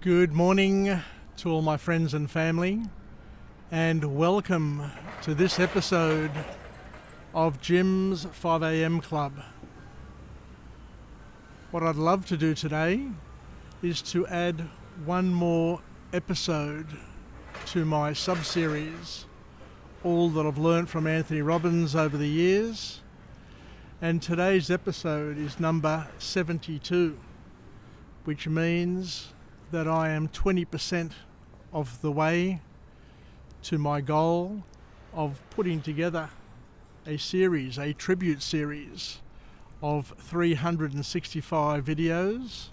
Good morning to all my friends and family, and welcome to this episode of Jim's 5am Club. What I'd love to do today is to add one more episode to my sub-series, All That I've Learned from Anthony Robbins over the years, and today's episode is number 72, which means that I am 20% of the way to my goal of putting together a tribute series of 365 videos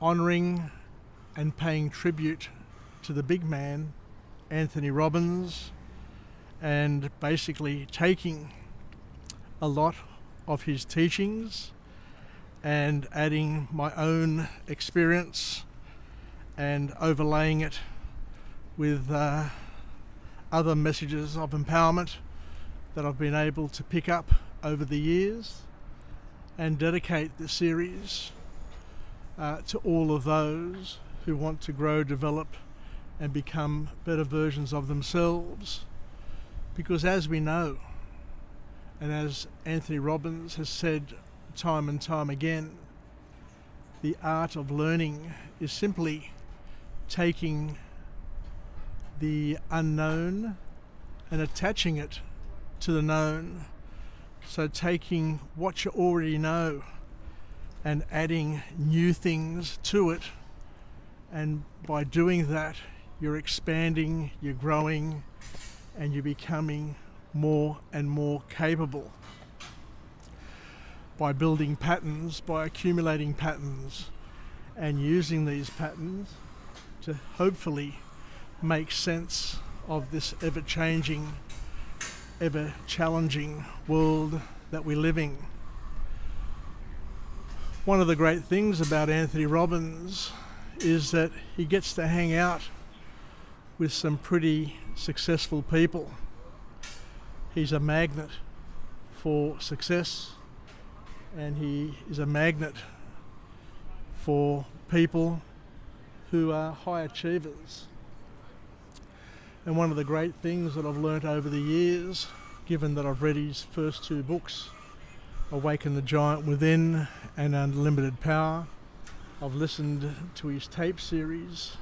honouring and paying tribute to the big man, Anthony Robbins, and basically taking a lot of his teachings and adding my own experience and overlaying it with other messages of empowerment that I've been able to pick up over the years, and dedicate the series to all of those who want to grow, develop and become better versions of themselves. Because as we know, and as Anthony Robbins has said time and time again, the art of learning is simply taking the unknown and attaching it to the known. So taking what you already know and adding new things to it, and by doing that you're expanding, you're growing, and you're becoming more and more capable by building patterns, by accumulating patterns and using these patterns to hopefully make sense of this ever-changing, ever-challenging world that we're living. One of the great things about Anthony Robbins is that he gets to hang out with some pretty successful people. He's a magnet for success, and he is a magnet for people who are high achievers. And one of the great things that I've learnt over the years, given that I've read his first two books, Awaken the Giant Within and Unlimited Power, I've listened to his tape series,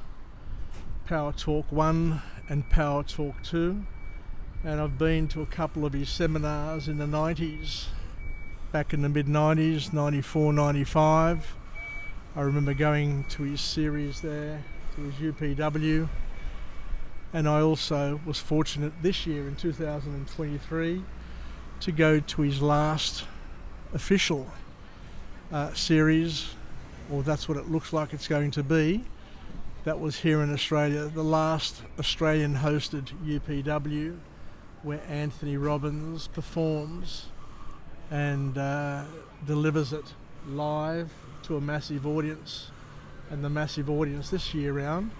Power Talk 1 and Power Talk 2, and I've been to a couple of his seminars in the 90s, back in the mid-90s, 94, 95. I remember going to his series there, to his UPW, and I also was fortunate this year in 2023 to go to his last official series, or that's what it looks like it's going to be. That was here in Australia, the last Australian hosted UPW, where Anthony Robbins performs and delivers it live to a massive audience. And the massive audience this year round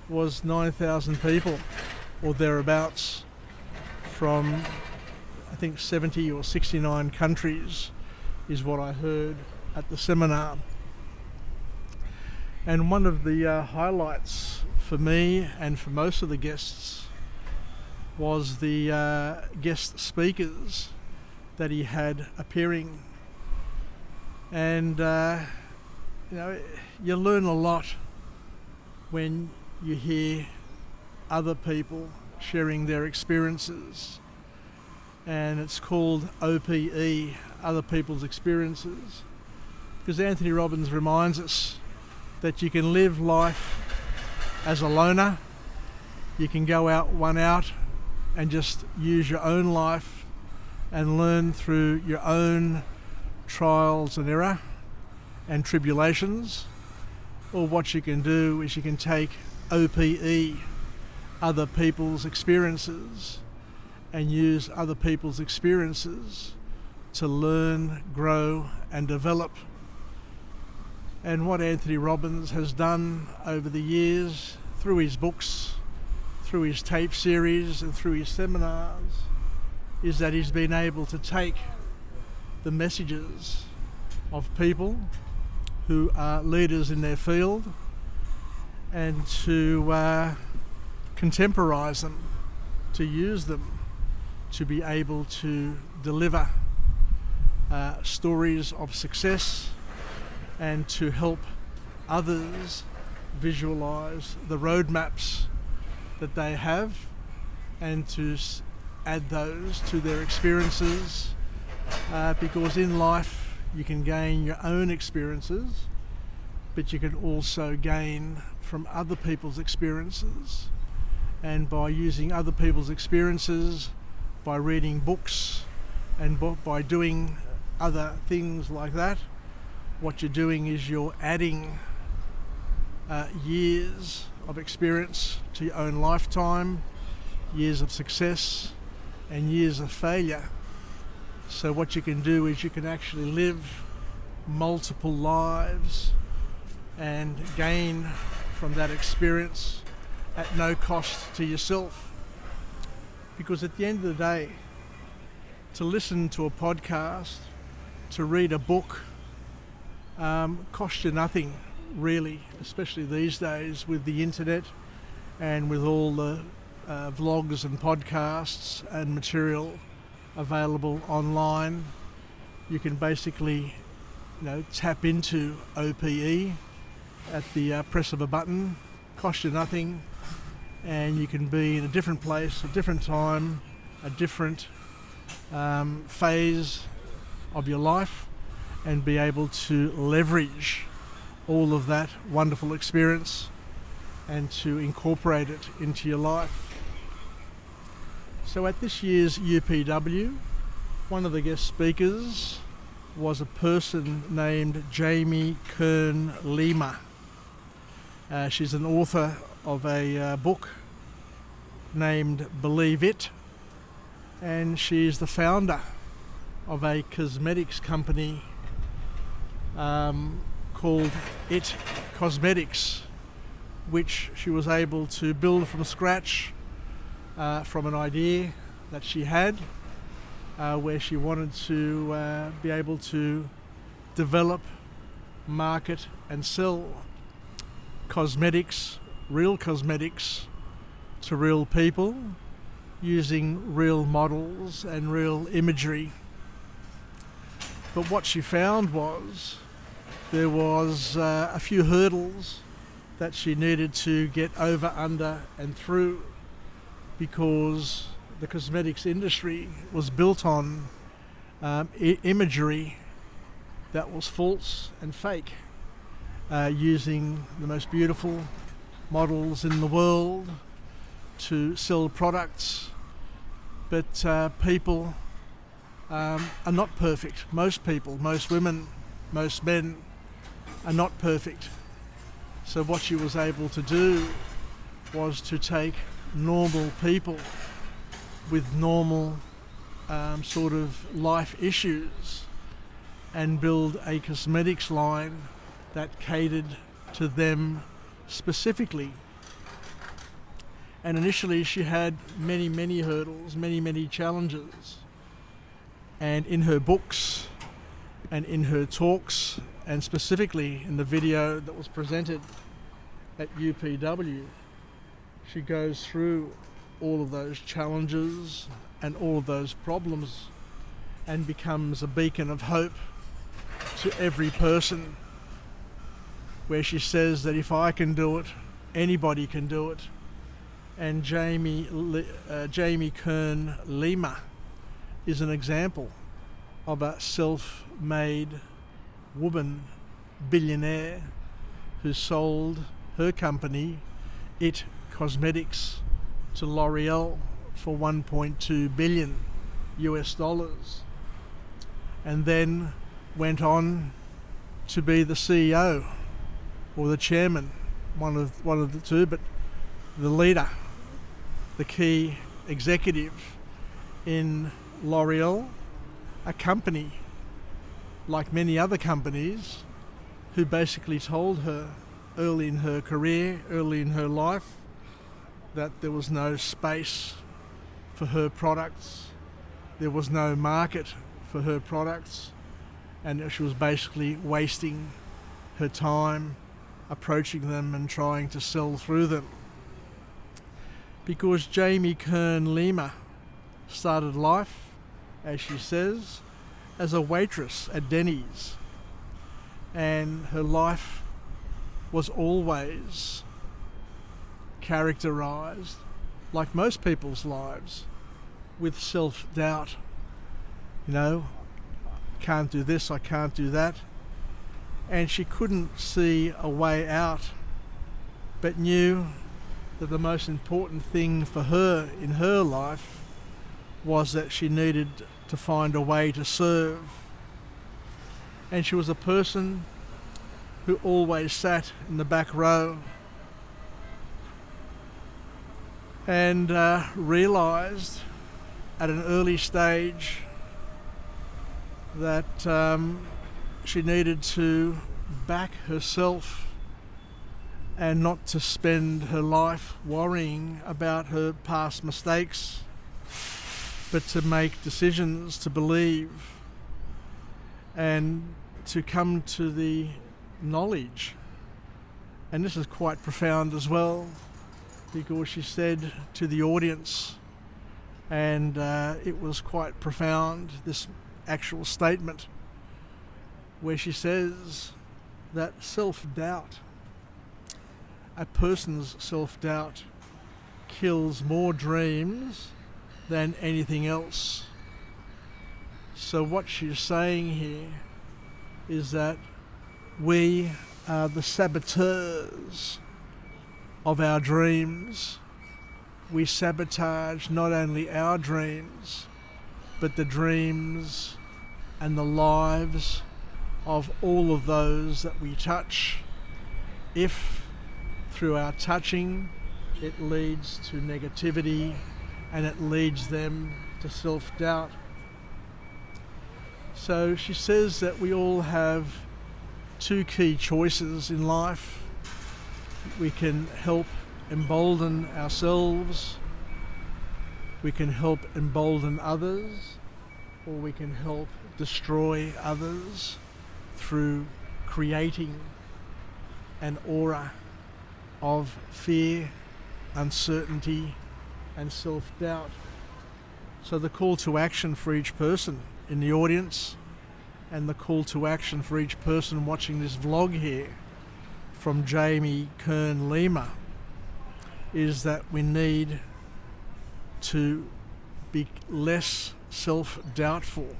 was 9,000 people or thereabouts, from I think 70 or 69 countries is what I heard at the seminar. And one of the highlights for me and for most of the guests was the guest speakers that he had appearing. And you learn a lot when you hear other people sharing their experiences, and it's called OPE, Other People's Experiences, because Anthony Robbins reminds us that you can live life as a loner, you can go out and just use your own life and learn through your own trials and error and tribulations, or what you can do is you can take OPE, other people's experiences, and use other people's experiences to learn, grow and develop. And what Anthony Robbins has done over the years, through his books, through his tape series and through his seminars, is that he's been able to take the messages of people who are leaders in their field and to contemporize them, to use them, to be able to deliver stories of success and to help others visualize the roadmaps that they have and to add those to their experiences, because in life you can gain your own experiences, but you can also gain from other people's experiences. And by using other people's experiences, by reading books and by doing other things like that, what you're doing is you're adding years of experience to your own lifetime, years of success and years of failure. So what you can do is you can actually live multiple lives and gain from that experience at no cost to yourself. Because at the end of the day, to listen to a podcast, to read a book, costs you nothing really, especially these days with the internet and with all the vlogs and podcasts and material available online. You can basically, tap into OPE at the press of a button, cost you nothing, and you can be in a different place, a different time, a different phase of your life, and be able to leverage all of that wonderful experience and to incorporate it into your life. So at this year's UPW, one of the guest speakers was a person named Jamie Kern Lima. She's an author of a book named Believe It, and she's the founder of a cosmetics company called It Cosmetics, which she was able to build from scratch from an idea that she had, where she wanted to be able to develop, market and sell cosmetics, real cosmetics, to real people using real models and real imagery. But what she found was there was a few hurdles that she needed to get over, under and through, because the cosmetics industry was built on imagery that was false and fake, using the most beautiful models in the world to sell products. But people are not perfect. Most people, most women, most men are not perfect. So what she was able to do was to take normal people with normal sort of life issues and build a cosmetics line that catered to them specifically. And initially she had many hurdles, many challenges. And in her books and in her talks, and specifically in the video that was presented at UPW, she goes through all of those challenges and all of those problems and becomes a beacon of hope to every person, where she says that if I can do it, anybody can do it. And Jamie Kern Lima is an example of a self-made woman billionaire who sold her company, It Cosmetics, to L'Oreal for $1.2 billion US, and then went on to be the CEO or the chairman, one of the two, but the leader, the key executive in L'Oreal, a company like many other companies who basically told her early in her career, early in her life, that there was no space for her products, there was no market for her products, and she was basically wasting her time approaching them and trying to sell through them. Because Jamie Kern Lima started life, as she says, as a waitress at Denny's, and her life was always characterized, like most people's lives, with self-doubt. You know, can't do this, I can't do that. And she couldn't see a way out, but knew that the most important thing for her in her life was that she needed to find a way to serve. And she was a person who always sat in the back row and realised at an early stage that she needed to back herself and not to spend her life worrying about her past mistakes, but to make decisions, to believe, and to come to the knowledge. And this is quite profound as well, because she said to the audience, and it was quite profound, this actual statement, where she says that self-doubt, a person's self-doubt, kills more dreams than anything else. So what she's saying here is that we are the saboteurs of our dreams. We sabotage not only our dreams, but the dreams and the lives of all of those that we touch. If through our touching it leads to negativity and it leads them to self-doubt. So she says that we all have two key choices in life. We can help embolden ourselves, we can help embolden others, or we can help destroy others through creating an aura of fear, uncertainty, and self-doubt. So the call to action for each person in the audience, and the call to action for each person watching this vlog here from Jamie Kern Lima, is that we need to be less self-doubtful.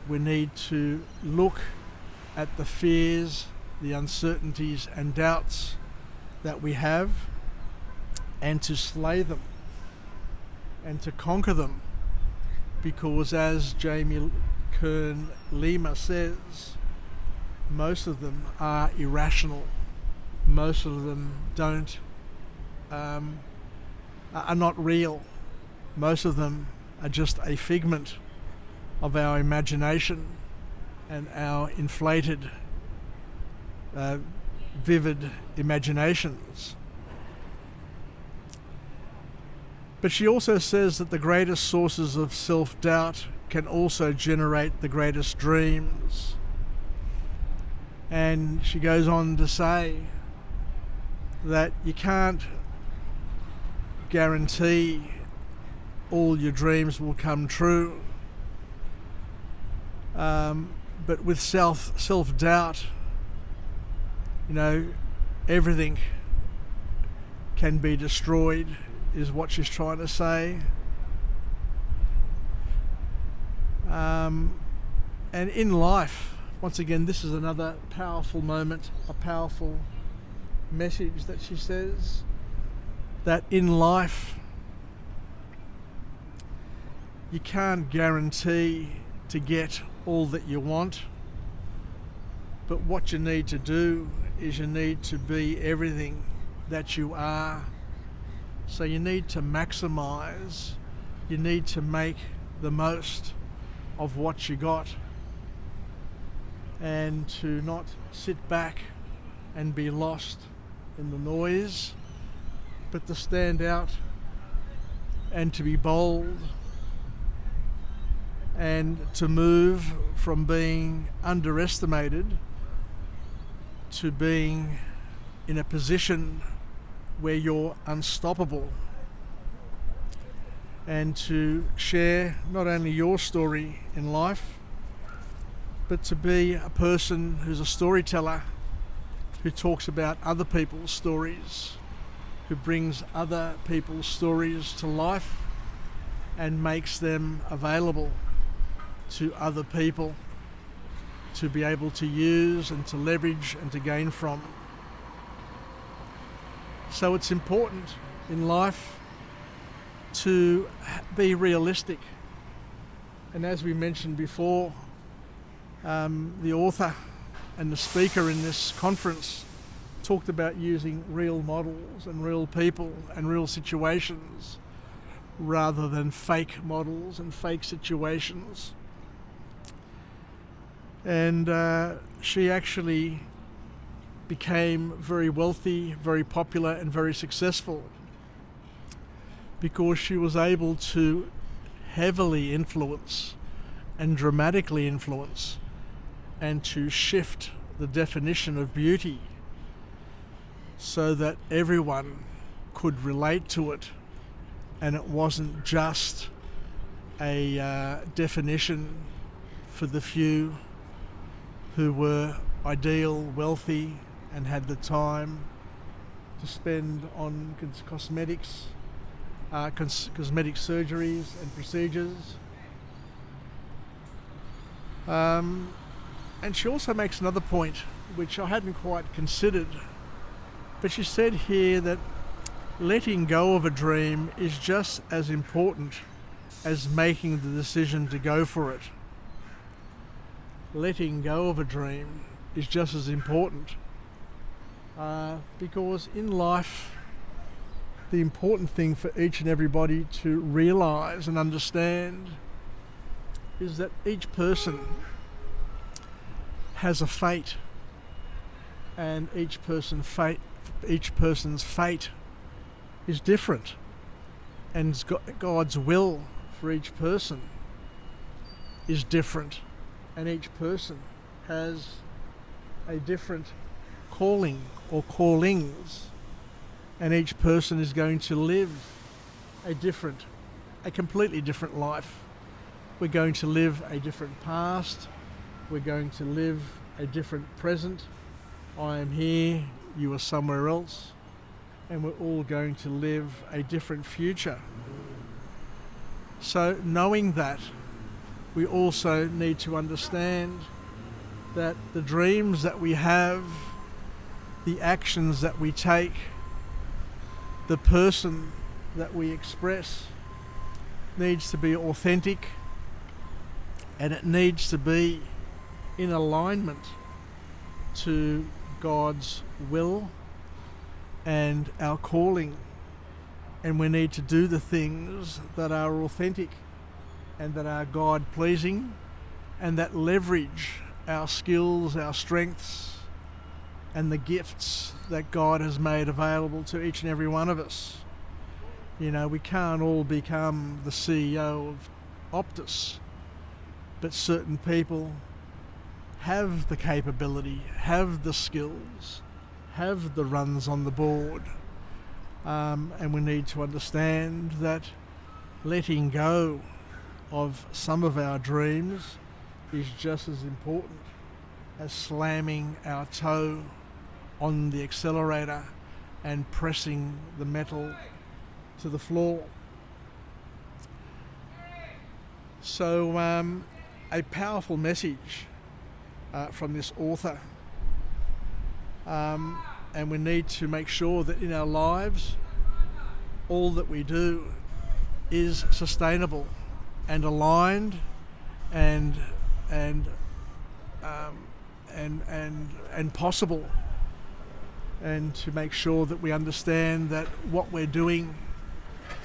We need to look at the fears, the uncertainties and doubts that we have, and to slay them and to conquer them, because as Jamie Kern Lima says, most of them are irrational. Most of them are not real. Most of them are just a figment of our imagination and our inflated, vivid imaginations. But she also says that the greatest sources of self-doubt can also generate the greatest dreams. And she goes on to say that you can't guarantee all your dreams will come true. But with self-doubt, you know, everything can be destroyed, is what she's trying to say. And in life, once again, this is another powerful moment, a powerful message that she says, that in life you can't guarantee to get all that you want, but what you need to do is you need to be everything that you are. So you need to maximize, you need to make the most of what you got, and to not sit back and be lost in the noise, but to stand out and to be bold and to move from being underestimated to being in a position where you're unstoppable, and to share not only your story in life, but to be a person who's a storyteller, who talks about other people's stories, who brings other people's stories to life and makes them available to other people to be able to use and to leverage and to gain from. So it's important in life to be realistic. And as we mentioned before, the author and the speaker in this conference talked about using real models and real people and real situations rather than fake models and fake situations. And she actually became very wealthy, very popular and very successful because she was able to heavily influence and dramatically influence and to shift the definition of beauty so that everyone could relate to it, and it wasn't just a definition for the few who were ideal, wealthy, and had the time to spend on cosmetics, cosmetic surgeries and procedures. And she also makes another point, which I hadn't quite considered, but she said here that letting go of a dream is just as important as making the decision to go for it. Letting go of a dream is just as important because in life, the important thing for each and everybody to realize and understand is that each person has a fate, and each person's fate is different, and God's will for each person is different, and each person has a different calling or callings, and each person is going to live a completely different life. We're going to live a different past. We're going to live a different present. I am here, you are somewhere else, and we're all going to live a different future. So knowing that, we also need to understand that the dreams that we have, the actions that we take, the person that we express needs to be authentic, and it needs to be in alignment to God's will and our calling. And we need to do the things that are authentic and that are God-pleasing and that leverage our skills, our strengths, and the gifts that God has made available to each and every one of us. You know, we can't all become the CEO of Optus, but certain people have the capability, have the skills, have the runs on the board. And we need to understand that letting go of some of our dreams is just as important as slamming our toe on the accelerator and pressing the metal to the floor. So a powerful message from this author, and we need to make sure that in our lives all that we do is sustainable and aligned and possible, and to make sure that we understand that what we're doing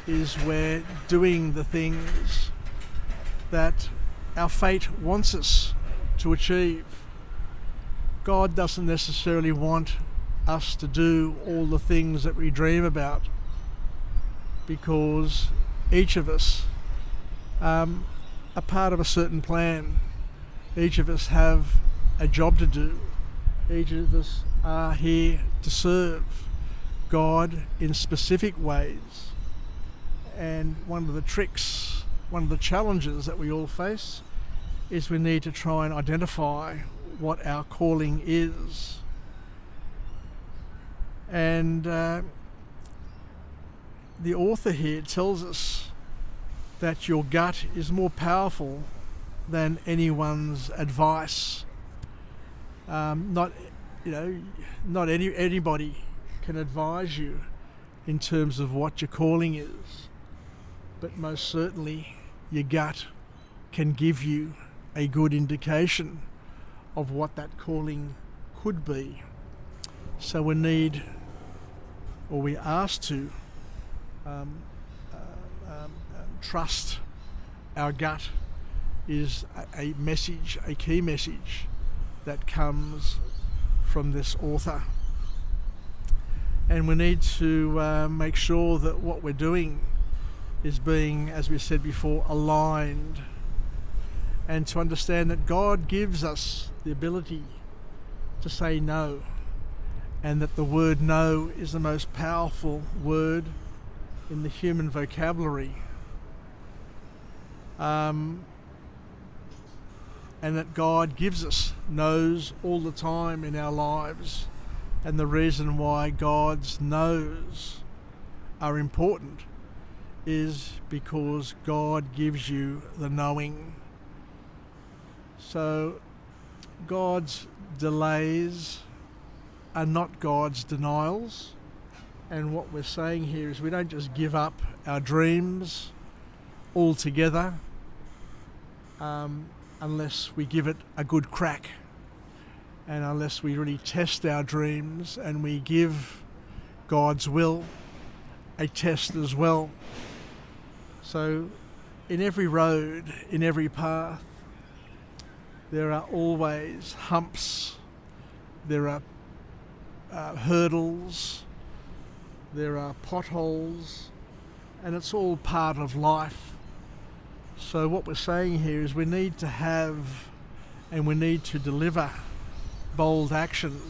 is we're doing the things that our fate wants us to achieve. God doesn't necessarily want us to do all the things that we dream about, because each of us are part of a certain plan. Each of us have a job to do. Each of us are here to serve God in specific ways. And one of the tricks, one of the challenges that we all face is we need to try and identify what our calling is. And the author here tells us that your gut is more powerful than anyone's advice. Anybody can advise you in terms of what your calling is, but most certainly your gut can give you a good indication of what that calling could be. So we asked to trust our gut is a message, a key message that comes from this author. And we need to make sure that what we're doing is being, as we said before, aligned, and to understand that God gives us the ability to say no, and that the word no is the most powerful word in the human vocabulary. And that God gives us no's all the time in our lives. And the reason why God's no's are important is because God gives you the knowing. So God's delays are not God's denials. And what we're saying here is we don't just give up our dreams altogether unless we give it a good crack, and unless we really test our dreams and we give God's will a test as well. So in every road, in every path, there are always humps, there are hurdles, there are potholes, and it's all part of life. So what we're saying here is we need to have and we need to deliver bold action,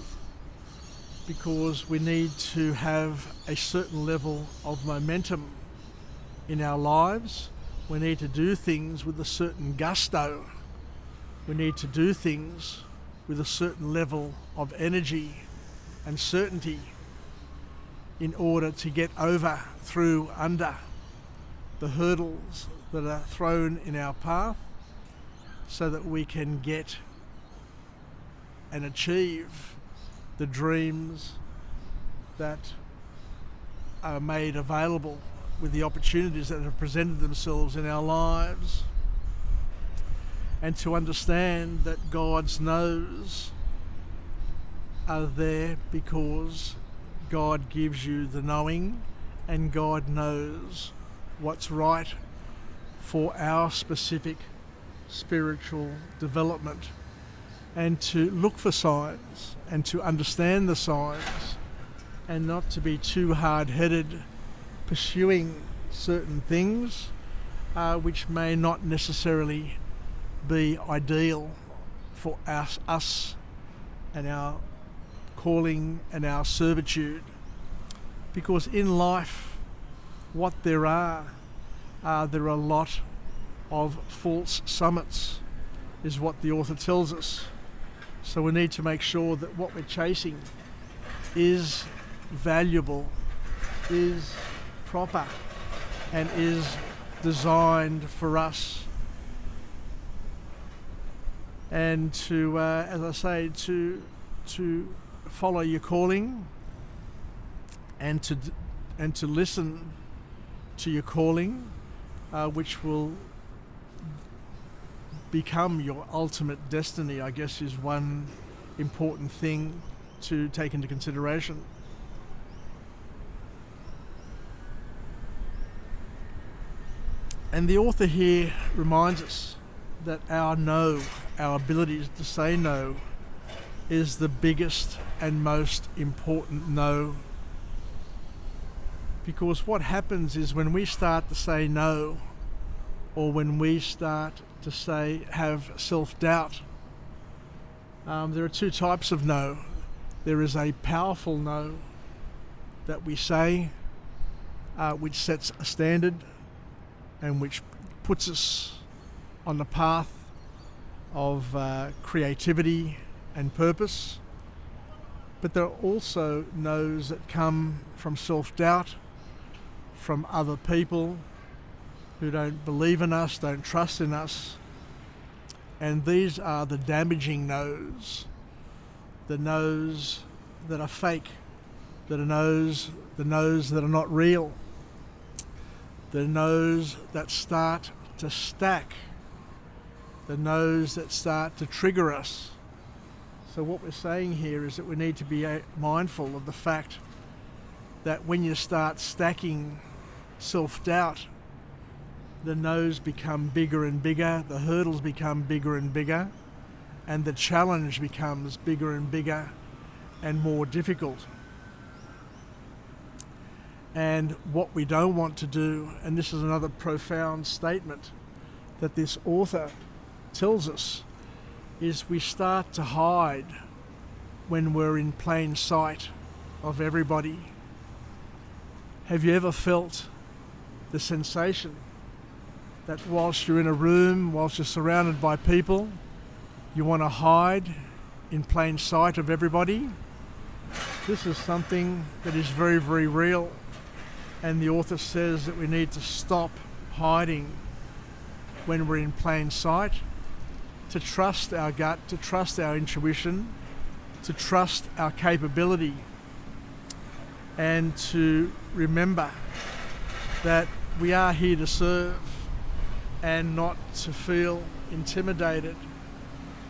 because we need to have a certain level of momentum in our lives. We need to do things with a certain gusto. We need to do things with a certain level of energy and certainty in order to get over, through, under the hurdles that are thrown in our path, so that we can get and achieve the dreams that are made available with the opportunities that have presented themselves in our lives. And to understand that God's no's are there because God gives you the knowing, and God knows what's right for our specific spiritual development. And to look for signs and to understand the signs, and not to be too hard-headed pursuing certain things which may not necessarily be ideal for us and our calling and our servitude. Because in life, what there are a lot of false summits, is what the author tells us. So we need to make sure that what we're chasing is valuable, is proper, and is designed for us. And to, as I say, to follow your calling, and to listen to your calling, which will become your ultimate destiny, I guess, is one important thing to take into consideration. And the author here reminds us that our no, our ability to say no, is the biggest and most important no. Because what happens is when we start to say no, or when we start to have self-doubt, there are two types of no. there is a powerful no that we say, which sets a standard and which puts us on the path of creativity and purpose. But there are also no's that come from self-doubt, from other people who don't believe in us, don't trust in us. And these are the damaging no's, the no's that are fake, the no's that are not real, the no's that start to stack, the no's that start to trigger us. So what we're saying here is that we need to be mindful of the fact that when you start stacking self-doubt, the no's become bigger and bigger, the hurdles become bigger and bigger, and the challenge becomes bigger and bigger and more difficult. And what we don't want to do, and this is another profound statement that this author tells us, is we start to hide when we're in plain sight of everybody. Have you ever felt the sensation that whilst you're in a room, whilst you're surrounded by people, you want to hide in plain sight of everybody? This is something that is very, very real. And the author says that we need to stop hiding when we're in plain sight, to trust our gut, to trust our intuition, to trust our capability, and to remember that we are here to serve and not to feel intimidated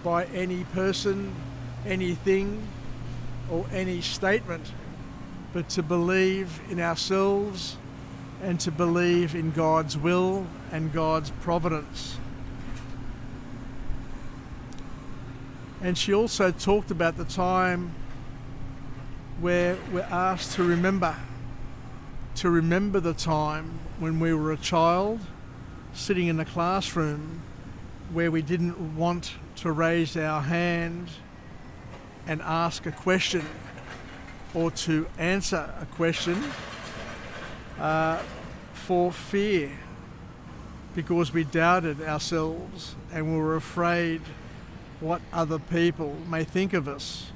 by any person, anything, or any statement, but to believe in ourselves and to believe in God's will and God's providence. And she also talked about the time where we're asked to remember the time when we were a child sitting in the classroom where we didn't want to raise our hand and ask a question or to answer a question for fear, because we doubted ourselves and we were afraid what other people may think of us.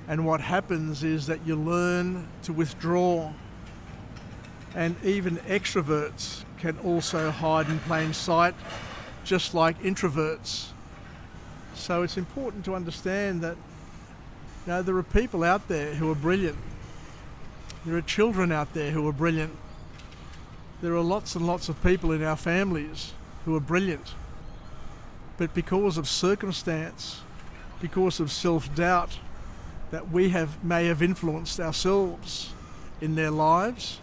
And what happens is that you learn to withdraw, and even extroverts can also hide in plain sight, just like introverts. So it's important to understand that there are people out there who are brilliant. There are children out there who are brilliant. There are lots and lots of people in our families who are brilliant. But because of circumstance, because of self-doubt that we may have influenced ourselves in their lives,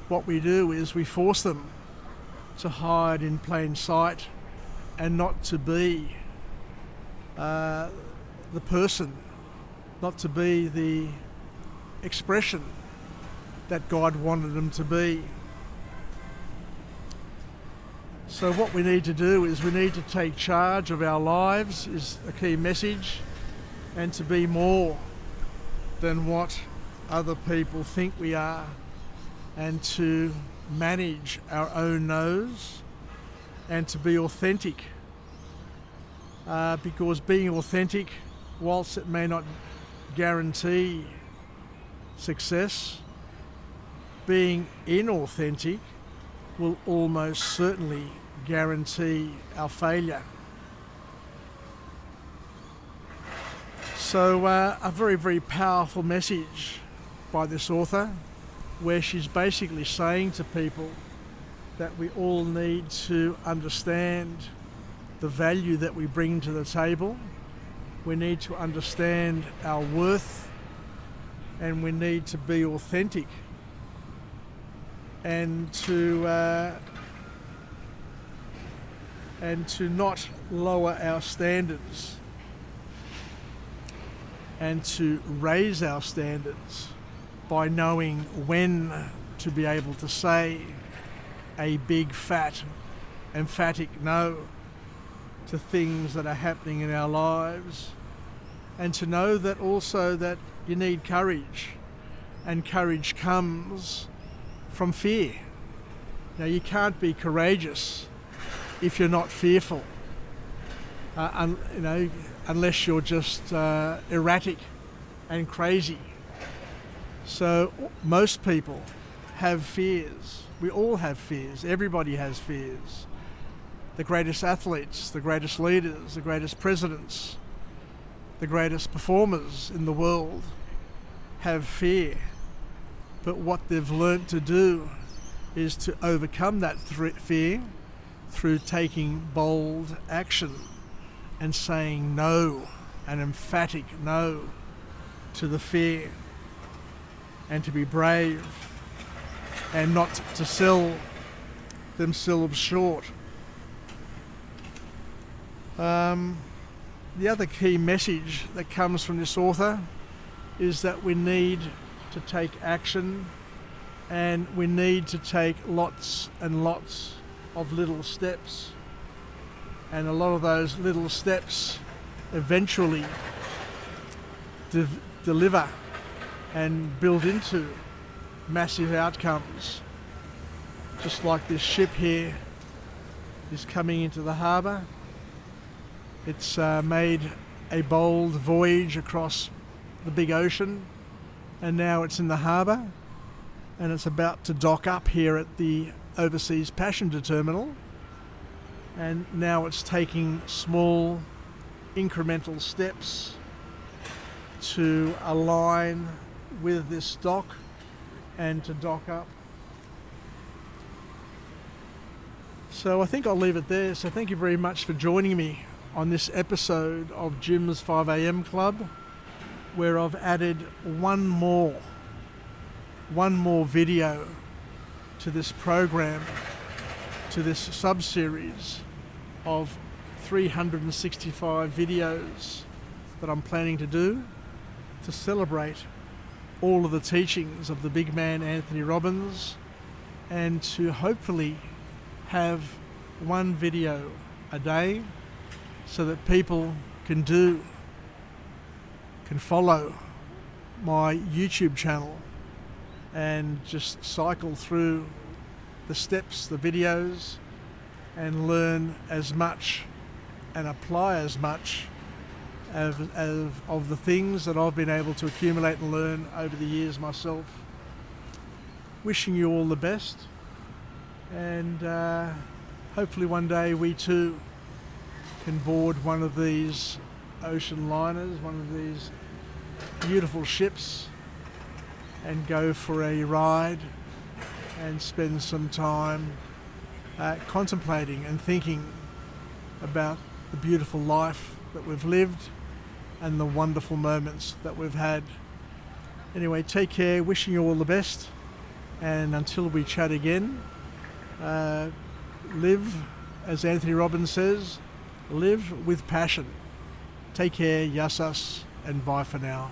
what we do is we force them to hide in plain sight and not to be the person, not to be the expression that God wanted them to be. So what we need to do is we need to take charge of our lives, is a key message, and to be more than what other people think we are, and to manage our own no's and to be authentic. Because being authentic, whilst it may not guarantee success, being inauthentic will almost certainly guarantee our failure. So a very, very powerful message by this author, where she's basically saying to people that we all need to understand the value that we bring to the table. We need to understand our worth, and we need to be authentic, and to not lower our standards, and to raise our standards by knowing when to be able to say a big, fat, emphatic no to things that are happening in our lives, and to know that also that you need courage, and courage comes from fear. Now, you can't be courageous if you're not fearful, unless you're just erratic and crazy. So most people have fears. We all have fears. Everybody has fears. The greatest athletes, the greatest leaders, the greatest presidents, the greatest performers in the world have fear. But what they've learnt to do is to overcome that fear through taking bold action and saying no, an emphatic no to the fear, and to be brave and not to sell themselves short. The other key message that comes from this author is that we need to take action, and we need to take lots and lots of little steps. And a lot of those little steps eventually deliver and build into massive outcomes. Just like this ship here is coming into the harbour. It's made a bold voyage across the big ocean, and now it's in the harbour, and it's about to dock up here at the overseas passenger terminal, and now it's taking small incremental steps to align with this dock and to dock up. So I think I'll leave it there. So thank you very much for joining me on this episode of Jim's 5am Club, where I've added one more video to this program, to this sub-series of 365 videos that I'm planning to do to celebrate all of the teachings of the big man Anthony Robbins, and to hopefully have one video a day so that people can follow my YouTube channel and just cycle through the steps, the videos, and learn as much and apply as much of the things that I've been able to accumulate and learn over the years myself. Wishing you all the best, and hopefully one day we too can board one of these ocean liners, one of these beautiful ships, and go for a ride and spend some time contemplating and thinking about the beautiful life that we've lived and the wonderful moments that we've had. Anyway, take care, wishing you all the best, and until we chat again, live, as Anthony Robbins says, live with passion. Take care, yassas, and bye for now.